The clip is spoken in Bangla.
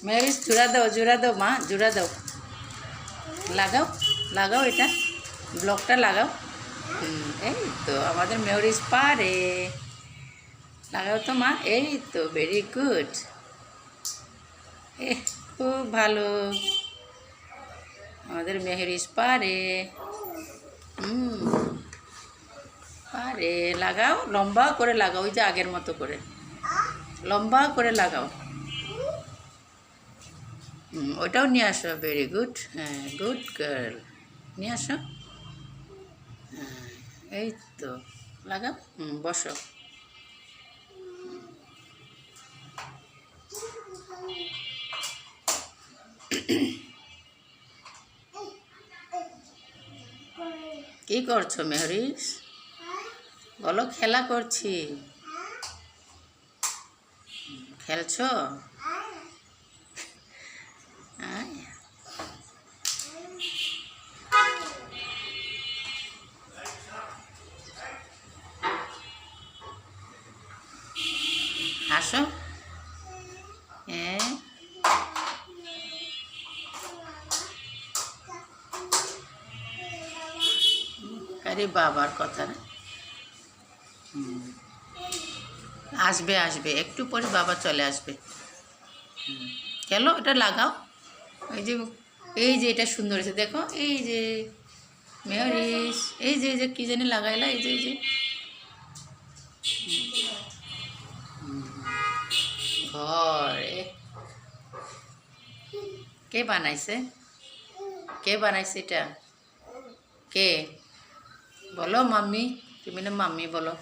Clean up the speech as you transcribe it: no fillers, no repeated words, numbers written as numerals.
মেহরিস জোড়া দাও মা, জোড়া দাও। লাগাও লাগাও, এটা ব্লকটা লাগাও। এই তো আমাদের মেহরিস পারে। লাগাও তো মা, এই তো ভেরি গুড। খুব ভালো, আমাদের মেহরিস পারে। পারে। লাগাও, লম্বা করে লাগাও, ওই যে আগের মতো করে লম্বা করে লাগাও। ওইটাও নিয়ে আসো, ভেরি গুড। হ্যাঁ, গুড গার্ল, নিয়ে আসো। হ্যাঁ, এই তো লাগাও। বসো। কি করছো মেহরিস? বলো, খেলা করছি। খেলছো? আয়। হাসো। হ্যাঁ, আরে বাবার কথা না। আসবে আসবে, একটু পরে বাবা চলে আসবে। খেলো, এটা লাগাও। এই যে, এই যে এটা সুন্দর হয়েছে দেখো, এই যে মেহরিস, এই যে কি জানি লাগাইলা, এই যে ঘর। কে বানাইছে? কে বানাইছে এটা? কে? বলো মাম্মি, তুমি না মাম্মি বলো।